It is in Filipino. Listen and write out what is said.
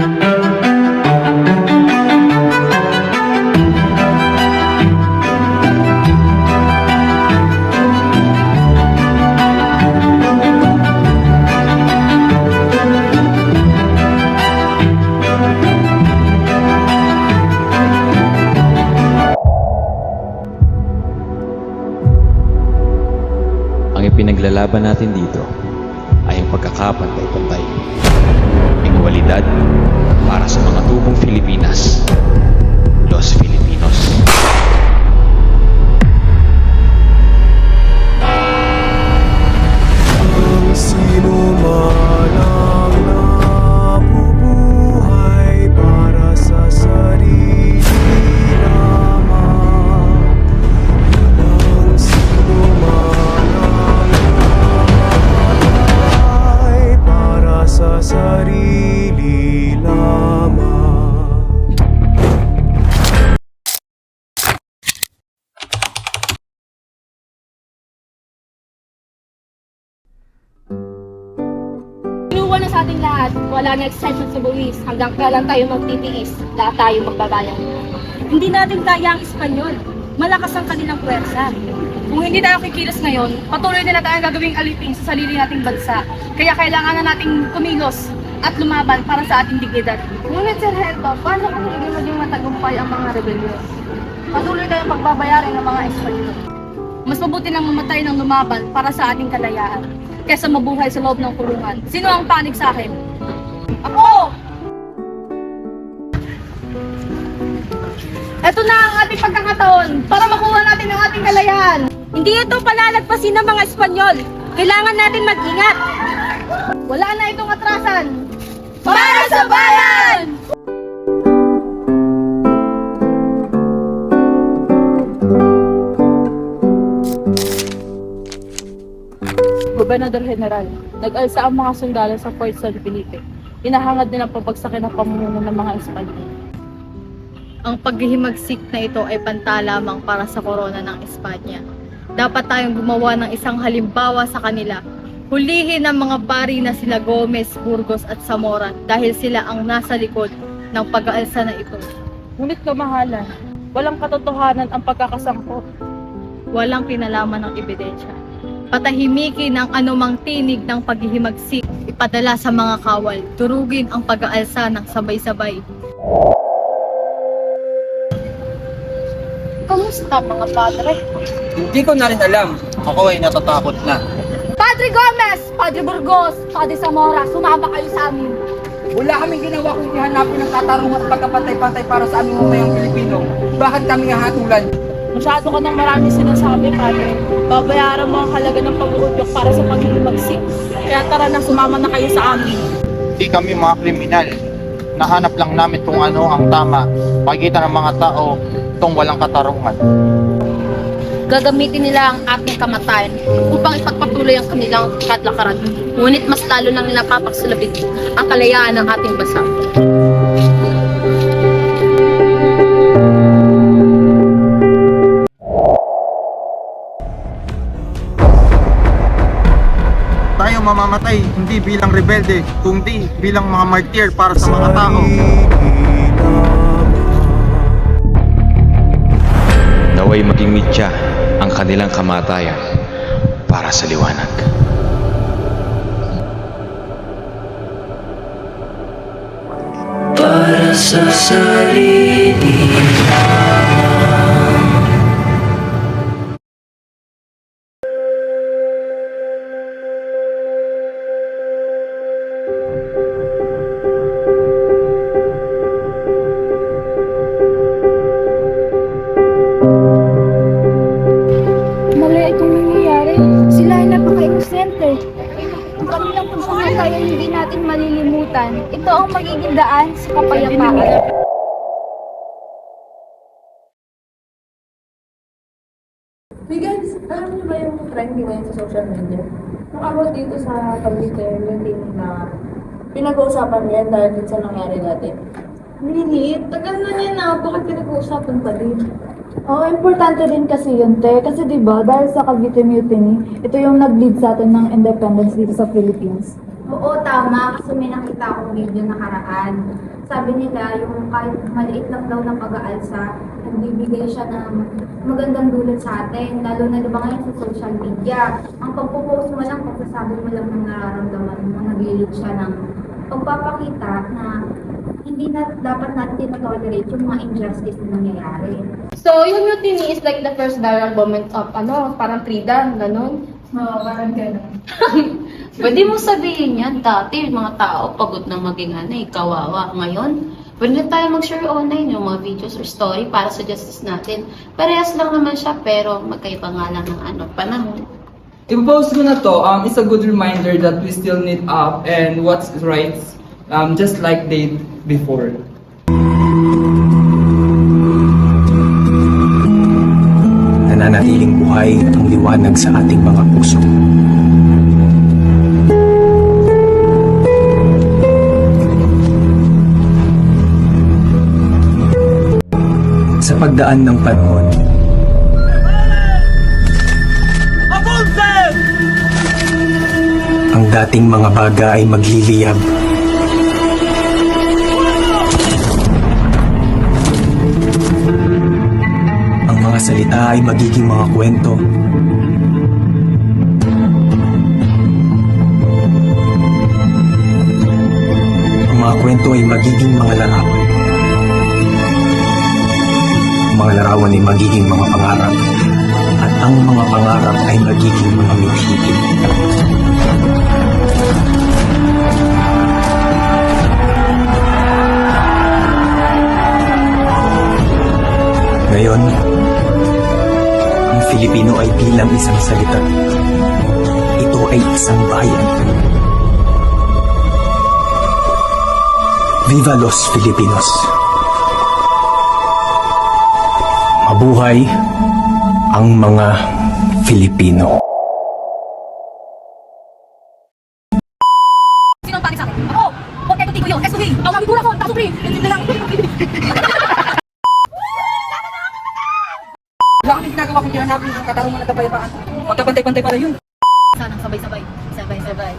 Ang ipinaglalaban natin dito ay ang pagkakapantay-pantay. Igualidad para sa mga tubong Filipinas. Los Filipinos. Ang sino man ang nabubuhay para sa sarili lamang. Ang sino man ang nabubuhay para sa sarili lamang. Inuwan na sa ating lahat, wala na extension sa buwis. Hanggang kailan tayo magtitiis, lahat tayo magbabayang. Hindi natin kaya ang Espanyol. Malakas ang kanilang puwersa. Kung hindi tayo kikilos ngayon, patuloy na tayo gagawing alipin sa sarili nating bansa. Kaya kailangan na nating kumilos at lumaban para sa ating dignidad. Ngunit Sir Hector, paano kung hindi maging matagumpay ang mga rebelyon? Patuloy tayong pagbabayarin ng mga Espanyol. Mas mabuti nang mamatay ng lumaban para sa ating kalayaan kaysa mabuhay sa loob ng kulungan. Sino ang panig sa akin? Ako! Ito na ang ating pagkakataon para makuha natin ang ating kalayaan. Hindi ito palalagpasin ng mga Espanyol. Kailangan natin mag-ingat. Wala na itong atrasan. Para sa bayan! Gobernador General, nag-alsa ang mga sundalo sa Fort San Felipe. Hinahangad nilang pabagsakin ang pamumuno ng mga Espanyol. Ang paghihimagsik na ito ay banta lamang para sa korona ng Espanya. Dapat tayong gumawa ng isang halimbawa sa kanila. Hulihin ang mga pari na sila Gomez, Burgos at Zamora dahil sila ang nasa likod ng pag-aalsa na ito. Ngunit kamahalan, walang katotohanan ang pagkakasangkot. Walang kinalaman ng ebidensya. Patahimikin ang anumang tinig ng paghihimagsik, ipadala sa mga kawal, durugin ang pag-aalsa ng sabay-sabay. Kamusta mga padre? Hindi ko na rin alam. Ako ay natatakot na. Padre Gomez, Padre Burgos, Padre Zamora, sumama kayo sa amin. Wala kaming ginawa kung ihanapin ng katarungan at pagkapantay-pantay para sa aming mamayang Pilipino. Bakit kami hahatulan? Masyado ka ng marami sinasabi, Padre. Babayaran mo ang halaga ng pag-uudyok para sa paghihimagsik. Kaya tara na, sumama na kayo sa amin. Hindi kami mga kriminal. Nahanap lang namin kung ano ang tama pagitan ng mga tao itong walang katarungan. Gagamitin nila ang ating kamatayan upang ipagpatuloy ang kanilang kadlakaran. Ngunit mas lalo nang napapagsulabit ang kalayaan ng ating bansa. Tayo mamamatay hindi bilang rebelde, kundi bilang mga martyr para sa mga tao. Naway maging mitya ang kanilang kamatayan para sa liwanag. Para sa sarili Mali itong nangyayari. Sila ay napaka-inosente. Ang kanilang pagsamakay ay hindi natin malilimutan. Ito ang magiging daan sa kapayapaan. Hey guys, alam niyo ba yung trending ngayon sa social media? Yung about dito sa Cavite, yung team na pinag-uusapan niya dahil din sa nangyari dati. Really? Tagal na niya na. Bakit pinag-uusapan pa din? Oo, importante din kasi yun, te. Kasi diba, dahil sa Cavite Mutiny, ito yung nag-lead sa atin ng independence dito sa Philippines. Oo, tama kasi may nakita akong video nakaraan. Sabi nila, yung kahit maliit lang daw na pag-aalsa, nagbibigay siya ng magandang dulot sa atin, lalo na diba ngayon sa social media. Ang pagpo-post mo lang, pagsasabi mo lang ng nararamdaman mo, nag-lead siya ng pagpapakita na hindi na dapat natin tinatolerate yung mga injustice na nangyayari. So, yung mutiny is like the first viral moment of, parang freedom, ganun. Oo, parang gano'n. Pwede mo sabihin yan, dati mga tao pagod na maging kawawa. Ngayon, pwede na tayo mag-share online yung mga videos or story para sa justice natin. Parehas lang naman siya, pero magkaiba nga lang ng panahon. I-post ko na to, it's a good reminder that we still need up and what's right, just like they before. Nananatiling buhay ang liwanag sa ating mga puso. Sa pagdaan ng panahon, ang dating mga baga ay magliliyab. Ang mga salita ay magiging mga kwento. Ang mga kwento ay magiging mga larawan. Ang mga larawan ay magiging mga pangarap. At ang mga pangarap ay magiging mga mithitin. Ngayon, ang Filipino ay bilang isang salita. Ito ay isang bayan. Viva los Filipinos! Mabuhay ang mga Filipino! Sino ang pangit sa akin? Ako! Huwag kayo tutigo yun! SUV! Ang mami ko! Pasupri! Hindi na lang! Wala kami ginagawa kung hanapin ng katarungan at kapayapaan. Magkapantay-pantay para yun. Sanang sabay-sabay. Sabay-sabay.